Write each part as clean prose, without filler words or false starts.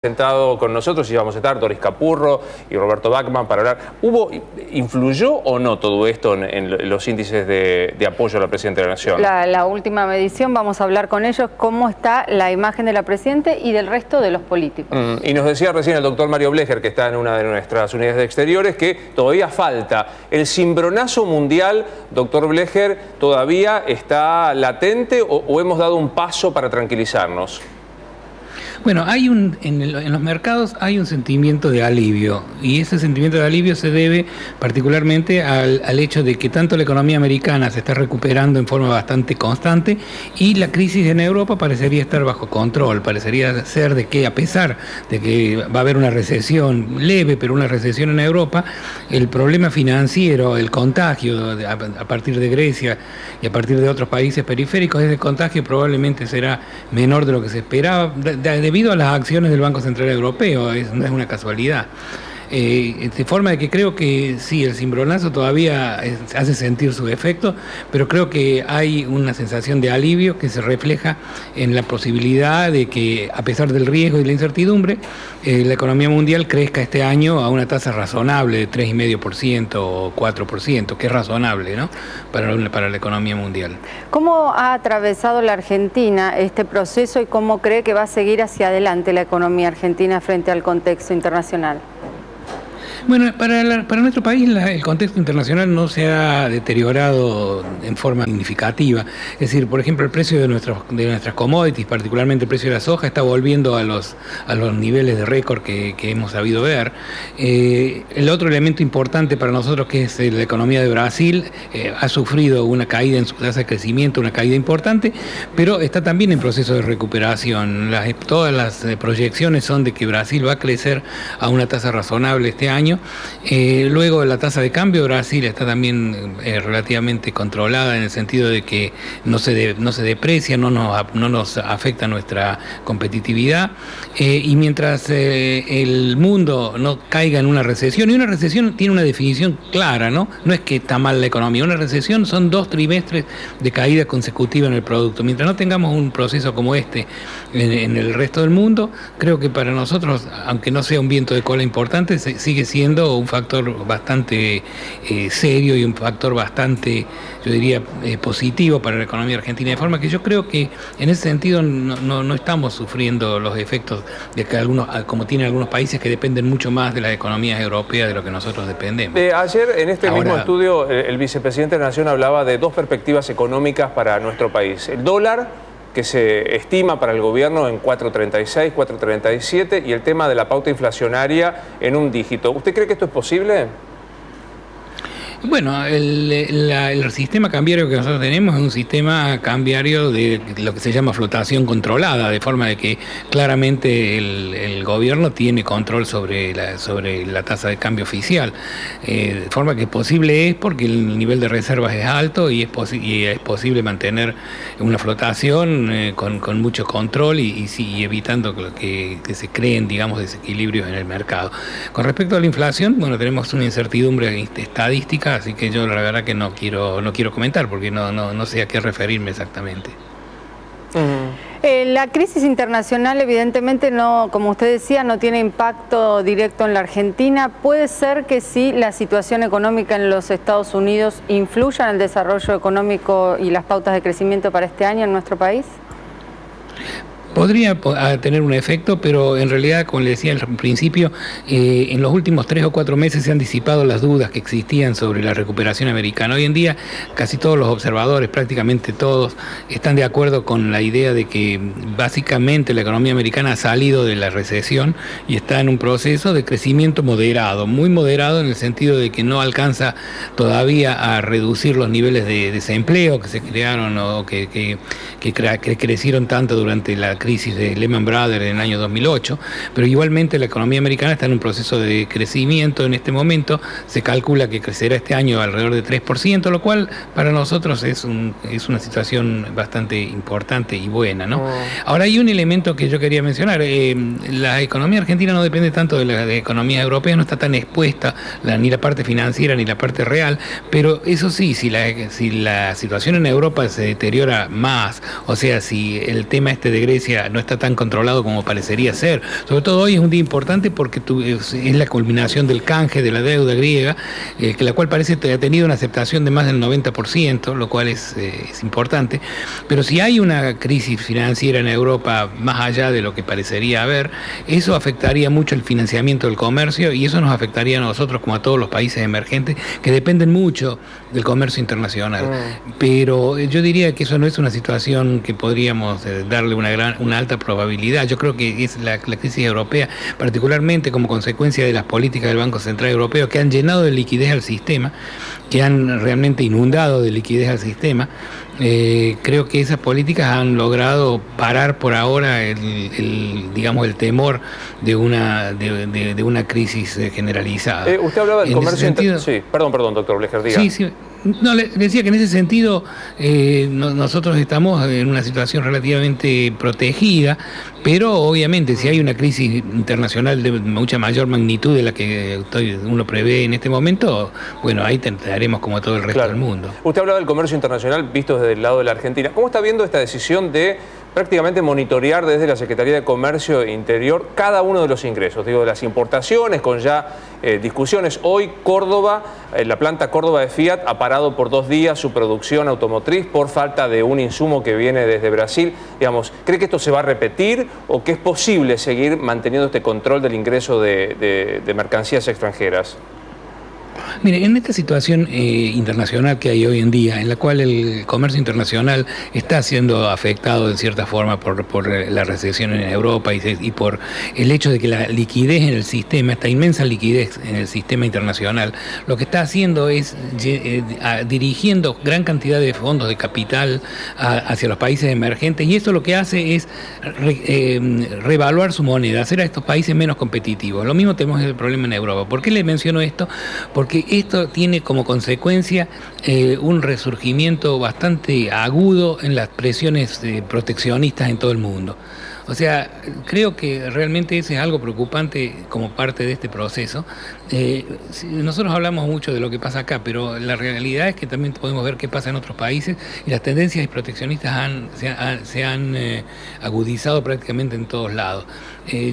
Sentado con nosotros y vamos a estar Doris Capurro y Roberto Bachmann para hablar. ¿Influyó o no todo esto en los índices de apoyo a la Presidenta de la Nación? La última medición, vamos a hablar con ellos cómo está la imagen de la Presidenta y del resto de los políticos. Y nos decía recién el doctor Mario Blecher, que está en una de nuestras unidades de exteriores, que todavía falta. ¿El cimbronazo mundial, doctor Blecher, todavía está latente o hemos dado un paso para tranquilizarnos? Bueno, en los mercados hay un sentimiento de alivio, y ese sentimiento de alivio se debe particularmente al hecho de que tanto la economía americana se está recuperando en forma bastante constante y la crisis en Europa parecería estar bajo control. Parecería ser de que, a pesar de que va a haber una recesión leve, pero una recesión en Europa, el problema financiero, el contagio a partir de Grecia y a partir de otros países periféricos, ese contagio probablemente será menor de lo que se esperaba, debido a las acciones del Banco Central Europeo. No es una casualidad. De forma de que creo que sí, el cimbronazo todavía hace sentir su efecto, pero creo que hay una sensación de alivio que se refleja en la posibilidad de que, a pesar del riesgo y la incertidumbre, la economía mundial crezca este año a una tasa razonable de 3,5% o 4%, que es razonable, ¿no?, para la economía mundial. ¿Cómo ha atravesado la Argentina este proceso y cómo cree que va a seguir hacia adelante la economía argentina frente al contexto internacional? Bueno, para nuestro país el contexto internacional no se ha deteriorado en forma significativa. Es decir, por ejemplo, el precio de nuestras commodities, particularmente el precio de la soja, está volviendo a los niveles de récord que hemos sabido ver. El otro elemento importante para nosotros, que es la economía de Brasil, ha sufrido una caída en su tasa de crecimiento, una caída importante, pero está también en proceso de recuperación. Todas las proyecciones son de que Brasil va a crecer a una tasa razonable este año. Luego, la tasa de cambio de Brasil está también relativamente controlada, en el sentido de que no se deprecia, no nos afecta nuestra competitividad, y mientras el mundo no caiga en una recesión, y una recesión tiene una definición clara, no es que está mal la economía. Una recesión son 2 trimestres de caída consecutiva en el producto. Mientras no tengamos un proceso como este en el resto del mundo, creo que para nosotros, aunque no sea un viento de cola importante, sigue siendo un factor bastante serio y un factor bastante, yo diría, positivo para la economía argentina, de forma que yo creo que en ese sentido no estamos sufriendo los efectos de que como tienen algunos países que dependen mucho más de las economías europeas de lo que nosotros dependemos. Ayer, en este mismo estudio, el vicepresidente de la Nación hablaba de 2 perspectivas económicas para nuestro país: el dólar, que se estima para el gobierno en 4,36, 4,37, y el tema de la pauta inflacionaria en un dígito. ¿Usted cree que esto es posible? Bueno, el sistema cambiario que nosotros tenemos es un sistema cambiario de lo que se llama flotación controlada, de forma de que claramente el gobierno tiene control sobre la tasa de cambio oficial. De forma que posible es porque el nivel de reservas es alto y es posible mantener una flotación con mucho control y evitando que se creen, digamos, desequilibrios en el mercado. Con respecto a la inflación, bueno, tenemos una incertidumbre estadística, así que yo la verdad que no quiero comentar, porque no sé a qué referirme exactamente. La crisis internacional evidentemente no, como usted decía, no tiene impacto directo en la Argentina. ¿Puede ser que sí la situación económica en los Estados Unidos influya en el desarrollo económico y las pautas de crecimiento para este año en nuestro país? Podría tener un efecto, pero en realidad, como le decía al principio, en los últimos 3 o 4 meses se han disipado las dudas que existían sobre la recuperación americana. Hoy en día casi todos los observadores, prácticamente todos, están de acuerdo con la idea de que básicamente la economía americana ha salido de la recesión y está en un proceso de crecimiento moderado, muy moderado, en el sentido de que no alcanza todavía a reducir los niveles de desempleo que se crearon o que crecieron tanto durante la crisis de Lehman Brothers en el año 2008, pero igualmente la economía americana está en un proceso de crecimiento en este momento. Se calcula que crecerá este año alrededor de 3%, lo cual para nosotros es una situación bastante importante y buena, ¿no? Ahora, hay un elemento que yo quería mencionar. La economía argentina no depende tanto de la economía europea, no está tan expuesta ni la parte financiera ni la parte real, pero eso sí, si la situación en Europa se deteriora más, o sea, si el tema de Grecia decía, no está tan controlado como parecería ser. Sobre todo hoy es un día importante porque es la culminación del canje de la deuda griega, que la cual parece que ha tenido una aceptación de más del 90%, lo cual es importante. Pero si hay una crisis financiera en Europa más allá de lo que parecería haber, eso afectaría mucho el financiamiento del comercio y eso nos afectaría a nosotros como a todos los países emergentes que dependen mucho del comercio internacional. Pero yo diría que eso no es una situación que podríamos darle una alta probabilidad. Yo creo que es la crisis europea, particularmente como consecuencia de las políticas del Banco Central Europeo, que han llenado de liquidez al sistema, que han realmente inundado de liquidez al sistema. Creo que esas políticas han logrado parar por ahora digamos, el temor de una crisis generalizada. Usted hablaba del comercio internacional. Sí, perdón, doctor Blecher, diga. Sí. No, le decía que en ese sentido nosotros estamos en una situación relativamente protegida, pero obviamente si hay una crisis internacional de mucha mayor magnitud de la que uno prevé en este momento, bueno, ahí tentaremos como todo el resto del mundo. Usted hablaba del comercio internacional visto desde el lado de la Argentina. ¿Cómo está viendo esta decisión de prácticamente monitorear desde la Secretaría de Comercio Interior cada uno de los ingresos? Digo, de las importaciones, con ya discusiones. Hoy Córdoba, la planta Córdoba de Fiat ha parado por 2 días su producción automotriz por falta de un insumo que viene desde Brasil. Digamos, ¿cree que esto se va a repetir o que es posible seguir manteniendo este control del ingreso de mercancías extranjeras? Mire, en esta situación internacional que hay hoy en día, en la cual el comercio internacional está siendo afectado en cierta forma por la recesión en Europa y por el hecho de que la liquidez en el sistema, esta inmensa liquidez en el sistema internacional, lo que está haciendo es dirigiendo gran cantidad de fondos de capital hacia los países emergentes, y eso lo que hace es reevaluar su moneda, hacer a estos países menos competitivos. Lo mismo tenemos el problema en Europa. ¿Por qué le menciono esto? Porque esto tiene como consecuencia un resurgimiento bastante agudo en las presiones proteccionistas en todo el mundo. O sea, creo que realmente eso es algo preocupante como parte de este proceso. Nosotros hablamos mucho de lo que pasa acá, pero la realidad es que también podemos ver qué pasa en otros países y las tendencias proteccionistas se han agudizado prácticamente en todos lados.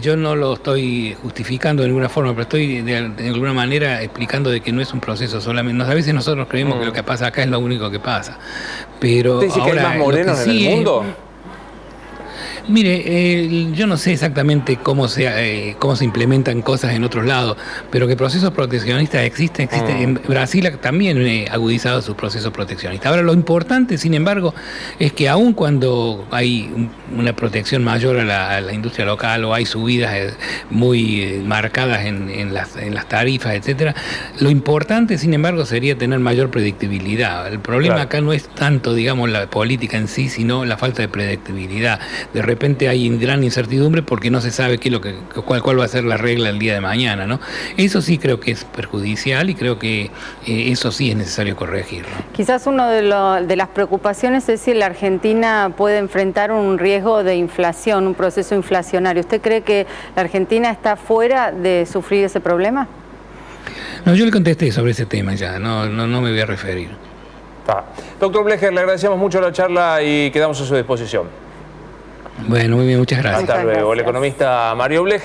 Yo no lo estoy justificando de ninguna forma, pero estoy de alguna manera explicando de que no es un proceso solamente. A veces nosotros creemos que lo que pasa acá es lo único que pasa. Pero ¿usted dice que hay más morenos en el mundo? Mire, yo no sé exactamente cómo se implementan cosas en otros lados, pero que procesos proteccionistas existen. En Brasil también ha agudizado sus procesos proteccionistas. Ahora, lo importante, sin embargo, es que aun cuando hay una protección mayor a la industria local o hay subidas muy marcadas en las tarifas, etcétera, lo importante, sin embargo, sería tener mayor predictibilidad. El problema acá no es tanto, digamos, la política en sí, sino la falta de predictibilidad. De repente hay gran incertidumbre porque no se sabe cuál va a ser la regla el día de mañana, ¿no? Eso sí creo que es perjudicial y creo que eso sí es necesario corregirlo. Quizás una de las preocupaciones es si la Argentina puede enfrentar un riesgo de inflación, un proceso inflacionario. ¿Usted cree que la Argentina está fuera de sufrir ese problema? No, yo le contesté sobre ese tema ya, no me voy a referir. Doctor Blecher, le agradecemos mucho la charla y quedamos a su disposición. Bueno, muy bien, muchas gracias. Hasta luego. El economista Mario Blecher.